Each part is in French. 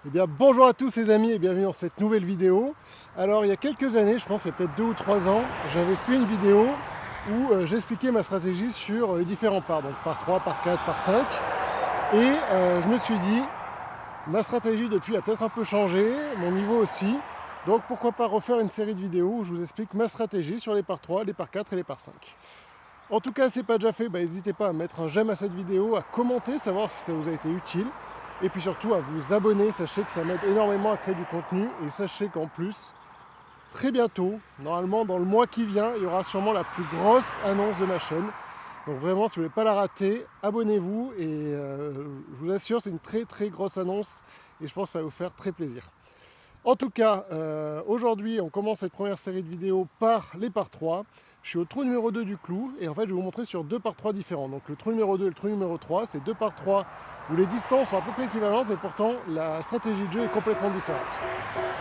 Eh bien, bonjour à tous les amis et bienvenue dans cette nouvelle vidéo. Alors, il y a quelques années, je pense il y a peut-être 2 ou 3 ans, j'avais fait une vidéo où j'expliquais ma stratégie sur les différents parts, donc par 3, par 4, par 5. Et je me suis dit, ma stratégie depuis a peut-être un peu changé, mon niveau aussi. Donc pourquoi pas refaire une série de vidéos où je vous explique ma stratégie sur les par 3, les par 4 et les par 5. En tout cas, si ce n'est pas déjà fait, n'hésitez pas à mettre un j'aime à cette vidéo, à commenter, savoir si ça vous a été utile. Et puis surtout à vous abonner, sachez que ça m'aide énormément à créer du contenu. Et sachez qu'en plus, très bientôt, normalement dans le mois qui vient, il y aura sûrement la plus grosse annonce de ma chaîne. Donc vraiment, si vous ne voulez pas la rater, abonnez-vous. Et je vous assure, c'est une très très grosse annonce. Et je pense que ça va vous faire très plaisir. En tout cas, aujourd'hui, on commence cette première série de vidéos par les par 3. Je suis au trou numéro 2 du clou et en fait, je vais vous montrer sur 2 par 3 différents. Donc le trou numéro 2 et le trou numéro 3, c'est 2 par 3 où les distances sont à peu près équivalentes, mais pourtant la stratégie de jeu est complètement différente.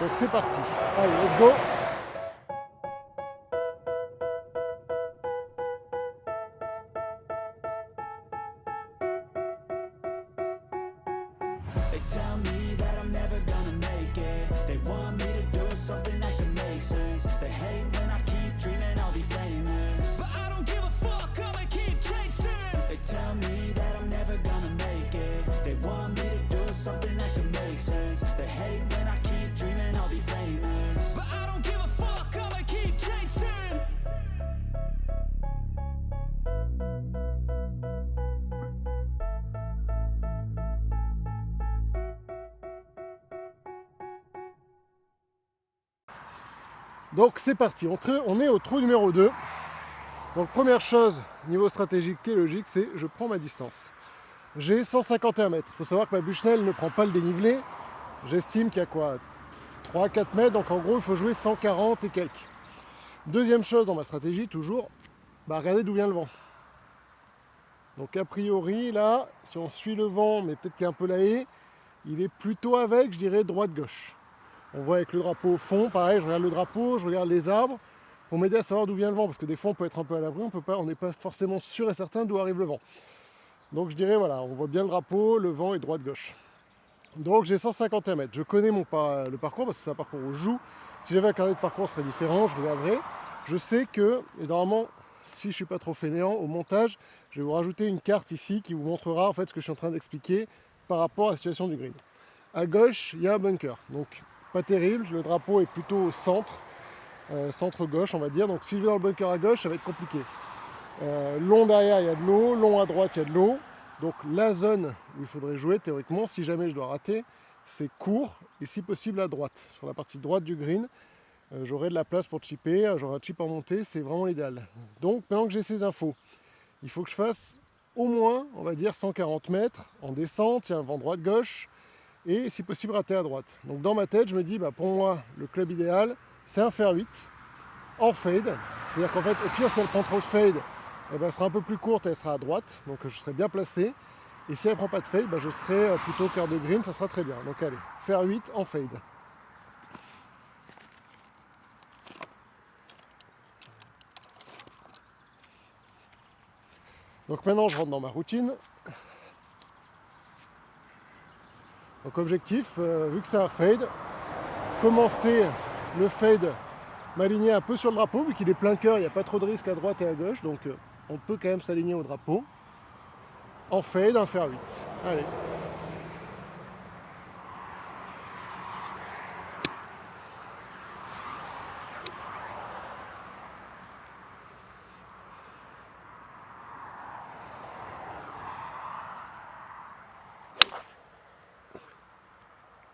Donc c'est parti. Allez, let's go. They tell me that I'm never gonna make it. They want me to do something that can make sense. They hate when I keep dreaming I'll be famous, but I don't give a fuck, I'ma keep chasing. They tell me that I'm never gonna make it. They want me to do something that can make sense. They hate when I keep dreaming I'll be famous, but I don't give a fuck, I'ma keep chasing. Donc c'est parti, on est au trou numéro 2. Donc première chose, niveau stratégique qui est logique, c'est je prends ma distance. J'ai 151 mètres. Il faut savoir que ma Bushnell ne prend pas le dénivelé. J'estime qu'il y a quoi 3-4 mètres, donc en gros il faut jouer 140 et quelques. Deuxième chose dans ma stratégie, toujours, regardez d'où vient le vent. Donc a priori là, si on suit le vent, mais peut-être qu'il y a un peu la haie, il est plutôt avec, je dirais, droite-gauche. On voit avec le drapeau au fond, pareil, je regarde le drapeau, je regarde les arbres, pour m'aider à savoir d'où vient le vent, parce que des fois on peut être un peu à l'abri, on n'est pas forcément sûr et certain d'où arrive le vent. Donc je dirais, voilà, on voit bien le drapeau, le vent est droite-gauche. Donc j'ai 151 mètres. Je connais le parcours parce que c'est un parcours où je joue. Si j'avais un carnet de parcours, ce serait différent, je regarderai. Je sais que, et normalement, si je ne suis pas trop fainéant, au montage, je vais vous rajouter une carte ici qui vous montrera en fait ce que je suis en train d'expliquer par rapport à la situation du green. À gauche, il y a un bunker. Donc pas terrible, le drapeau est plutôt au centre, centre-gauche on va dire. Donc si je vais dans le bunker à gauche, ça va être compliqué. Long derrière, il y a de l'eau, long à droite, il y a de l'eau. Donc la zone où il faudrait jouer, théoriquement, si jamais je dois rater, c'est court et si possible à droite. Sur la partie droite du green, j'aurai de la place pour chipper, j'aurai un chip en montée, c'est vraiment l'idéal. Donc maintenant que j'ai ces infos, il faut que je fasse au moins, on va dire, 140 mètres en descente, il y a un vent droite-gauche, et si possible rater à droite. Donc dans ma tête, je me dis, pour moi, le club idéal, c'est un fer 8 en fade. C'est-à-dire qu'en fait, au pire, si elle prend trop de fade, elle sera un peu plus courte et elle sera à droite, donc je serai bien placé. Et si elle ne prend pas de fade, je serai plutôt cœur de green, ça sera très bien. Donc allez, fer 8 en fade. Donc maintenant, je rentre dans ma routine. Donc objectif, vu que c'est un fade, commencer le fade, m'aligner un peu sur le drapeau, vu qu'il est plein cœur, il n'y a pas trop de risque à droite et à gauche, donc on peut quand même s'aligner au drapeau. En fade, un fer 8. Allez.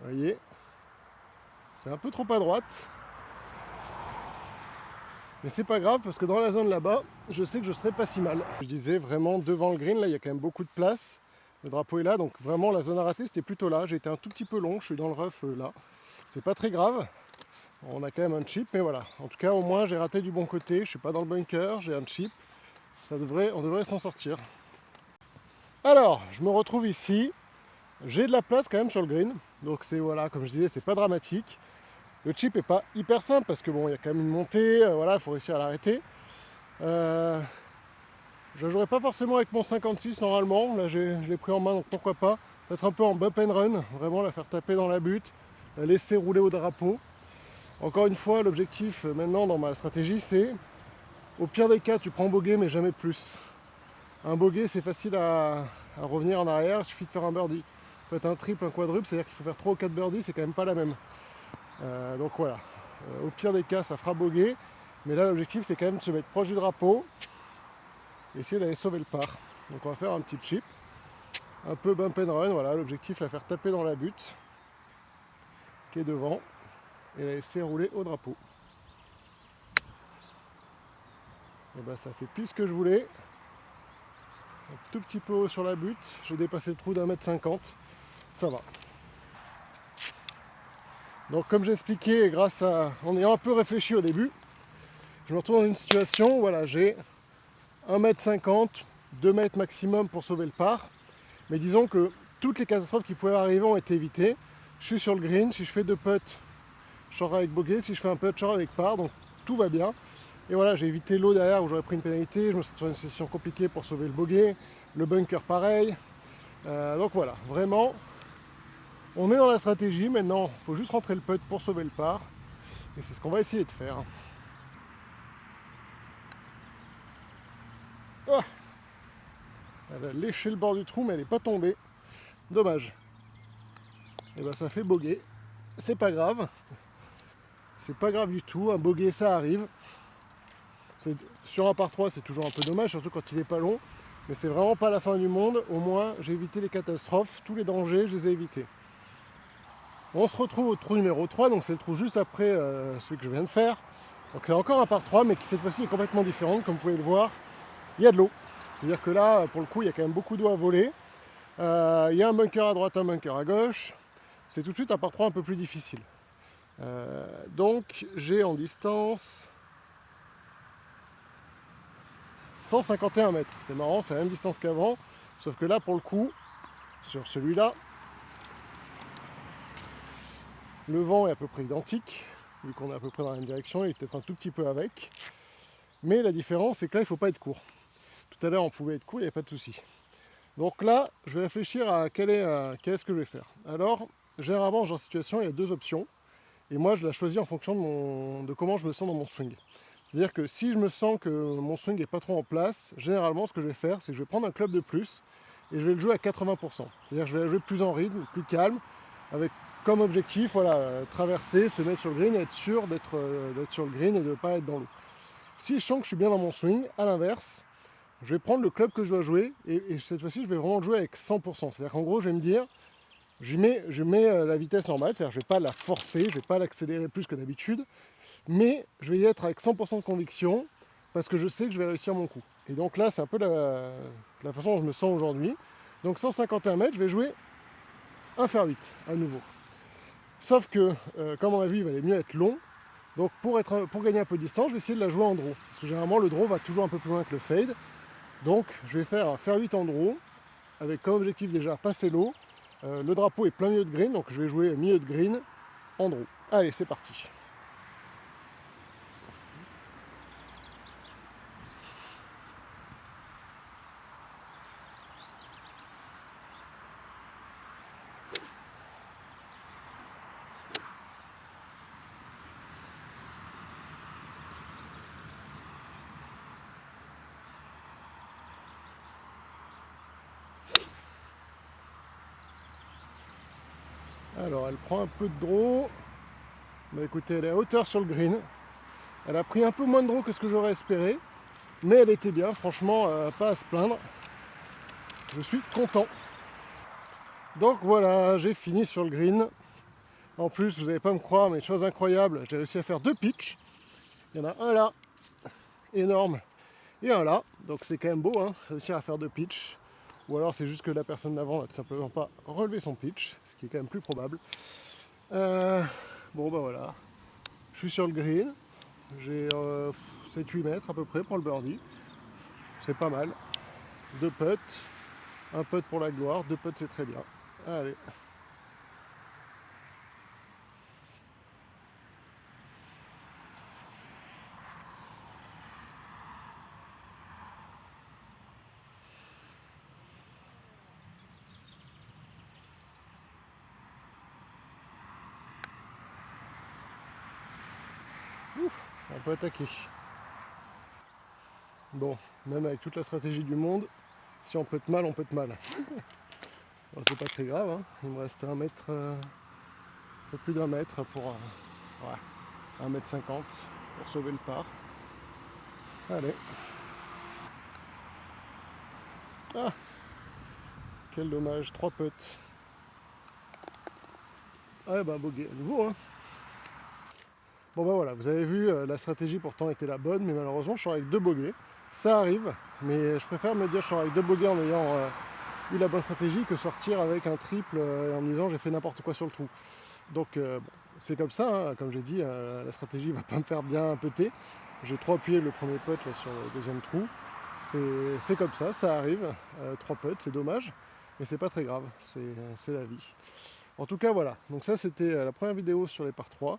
Vous voyez, c'est un peu trop à droite. Mais c'est pas grave parce que dans la zone là-bas, je sais que je serai pas si mal. Je disais vraiment devant le green, là il y a quand même beaucoup de place. Le drapeau est là, donc vraiment la zone à rater c'était plutôt là. J'ai été un tout petit peu long, je suis dans le rough là. C'est pas très grave. On a quand même un chip, mais voilà. En tout cas au moins j'ai raté du bon côté, je suis pas dans le bunker, j'ai un chip. On devrait s'en sortir. Alors, je me retrouve ici. J'ai de la place quand même sur le green. Donc c'est voilà, comme je disais, c'est pas dramatique. Le chip est pas hyper simple parce que bon, il y a quand même une montée, voilà, il faut réussir à l'arrêter. Je ne jouerai pas forcément avec mon 56 normalement, là je l'ai pris en main donc pourquoi pas. être un peu en bump and run, vraiment la faire taper dans la butte, la laisser rouler au drapeau. Encore une fois, l'objectif maintenant dans ma stratégie, c'est au pire des cas, tu prends bogey mais jamais plus. Un bogey, c'est facile à revenir en arrière, il suffit de faire un birdie. Faites un triple, un quadruple, c'est-à-dire qu'il faut faire 3 ou 4 birdies, c'est quand même pas la même. Donc voilà, au pire des cas, ça fera bogey, mais là l'objectif c'est quand même de se mettre proche du drapeau, essayer d'aller sauver le par. Donc on va faire un petit chip, un peu bump and run, voilà, l'objectif la faire taper dans la butte, qui est devant, et la laisser rouler au drapeau. Et ben ça fait pile ce que je voulais. Un tout petit peu haut sur la butte, j'ai dépassé le trou d'1,50 m, ça va. Donc comme j'expliquais, en ayant un peu réfléchi au début, je me retrouve dans une situation, voilà, j'ai 1,50 m, 2 mètres maximum pour sauver le par. Mais disons que toutes les catastrophes qui pouvaient arriver ont été évitées. Je suis sur le green, si je fais 2 putts, je sors avec bogey, si je fais un putt, je sors avec par, donc tout va bien. Et voilà, j'ai évité l'eau derrière où j'aurais pris une pénalité, je me suis retrouvé dans une situation compliquée pour sauver le bogey, le bunker pareil. Donc voilà, vraiment, on est dans la stratégie, maintenant il faut juste rentrer le putt pour sauver le par. Et c'est ce qu'on va essayer de faire. Oh, elle a léché le bord du trou, mais elle n'est pas tombée. Dommage. Et ben ça fait bogey. C'est pas grave. C'est pas grave du tout. Un bogey, ça arrive. Sur un par 3, c'est toujours un peu dommage, surtout quand il n'est pas long. Mais c'est vraiment pas la fin du monde. Au moins, j'ai évité les catastrophes. Tous les dangers, je les ai évités. On se retrouve au trou numéro 3. Donc c'est le trou juste après celui que je viens de faire. Donc c'est encore un par 3, mais qui cette fois-ci est complètement différent. Comme vous pouvez le voir, il y a de l'eau. C'est-à-dire que là, pour le coup, il y a quand même beaucoup d'eau à voler. Il y a un bunker à droite, un bunker à gauche. C'est tout de suite un par 3 un peu plus difficile. Donc j'ai en distance 151 mètres. C'est marrant, c'est la même distance qu'avant. Sauf que là, pour le coup, sur celui-là, le vent est à peu près identique. Vu qu'on est à peu près dans la même direction, il est peut-être un tout petit peu avec. Mais la différence, c'est que là, il ne faut pas être court. Tout à l'heure, on pouvait être court, il n'y avait pas de souci. Donc là, je vais réfléchir à quel est-ce que je vais faire. Alors, généralement, dans ce genre de situation, il y a 2 options. Et moi, je la choisis en fonction de comment je me sens dans mon swing. C'est-à-dire que si je me sens que mon swing n'est pas trop en place, généralement, ce que je vais faire, c'est que je vais prendre un club de plus et je vais le jouer à 80%. C'est-à-dire que je vais la jouer plus en rythme, plus calme, avec comme objectif, voilà, traverser, se mettre sur le green et être sûr d'être sur le green et de ne pas être dans l'eau. Si je sens que je suis bien dans mon swing, à l'inverse, je vais prendre le club que je dois jouer et cette fois-ci, je vais vraiment le jouer avec 100%. C'est-à-dire qu'en gros, je vais me dire, je mets la vitesse normale, c'est-à-dire que je ne vais pas la forcer, je ne vais pas l'accélérer plus que d'habitude, mais je vais y être avec 100% de conviction parce que je sais que je vais réussir mon coup. Et donc là, c'est un peu la façon dont je me sens aujourd'hui. Donc 151 mètres, je vais jouer un fer 8 à nouveau. Sauf que, comme on a vu, il valait mieux être long. Donc pour gagner un peu de distance, je vais essayer de la jouer en draw. Parce que généralement, le draw va toujours un peu plus loin que le fade. Donc je vais faire un fer 8 en draw, avec comme objectif déjà passer l'eau. Le drapeau est plein milieu de green, donc je vais jouer milieu de green en draw. Allez, c'est parti. Alors elle prend un peu de draw. Bah écoutez, elle est à hauteur sur le green. Elle a pris un peu moins de draw que ce que j'aurais espéré. Mais elle était bien, franchement, pas à se plaindre. Je suis content. Donc voilà, j'ai fini sur le green. En plus, vous n'allez pas me croire, mais chose incroyable, j'ai réussi à faire 2 pitchs. Il y en a un là, énorme, et un là. Donc c'est quand même beau, hein, réussir à faire 2 pitchs. Ou alors c'est juste que la personne d'avant n'a tout simplement pas relevé son pitch, ce qui est quand même plus probable. Bon bah voilà, je suis sur le green. J'ai 7-8 mètres à peu près pour le birdie. C'est pas mal. 2 putts, un putt pour la gloire, 2 putts c'est très bien. Allez. Ouf, on peut attaquer. Bon, même avec toute la stratégie du monde, si on peut être mal, on peut être mal. Bon, c'est pas très grave, hein. Il me reste un mètre, un peu plus d'un mètre pour ouais, 1,50 m pour sauver le par. Allez. Ah, quel dommage, 3 putts. Ah bah bogey à nouveau, hein. Bon bah voilà, vous avez vu, la stratégie pourtant était la bonne, mais malheureusement je sors avec 2 bogeys. Ça arrive, mais je préfère me dire je sors avec 2 bogeys en ayant eu la bonne stratégie que sortir avec un triple en me disant j'ai fait n'importe quoi sur le trou. Donc bon, c'est comme ça, hein. Comme j'ai dit, la stratégie va pas me faire bien putter. J'ai trop appuyé le premier putt là, sur le deuxième trou. C'est comme ça arrive. 3 putts, c'est dommage, mais c'est pas très grave, c'est la vie. En tout cas voilà, donc ça c'était la première vidéo sur les par 3.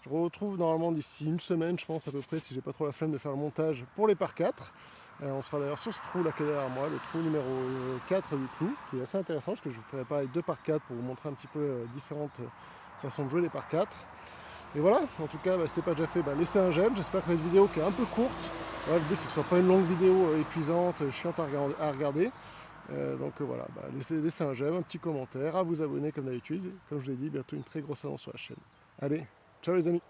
Je retrouve normalement d'ici une semaine, je pense à peu près, si j'ai pas trop la flemme de faire le montage pour les par 4. On sera d'ailleurs sur ce trou là qui est derrière moi, le trou numéro 4 du clou, qui est assez intéressant parce que je vous ferai pas avec 2 par 4 pour vous montrer un petit peu différentes façons de jouer les par 4. Et voilà, en tout cas, si c'est pas déjà fait, laissez un j'aime. J'espère que cette vidéo qui est un peu courte, voilà, le but c'est que ce soit pas une longue vidéo épuisante, chiante à regarder. Donc voilà, laissez un j'aime, un petit commentaire, à vous abonner comme d'habitude. Comme je l'ai dit, bientôt une très grosse annonce sur la chaîne. Allez, ciao les amis!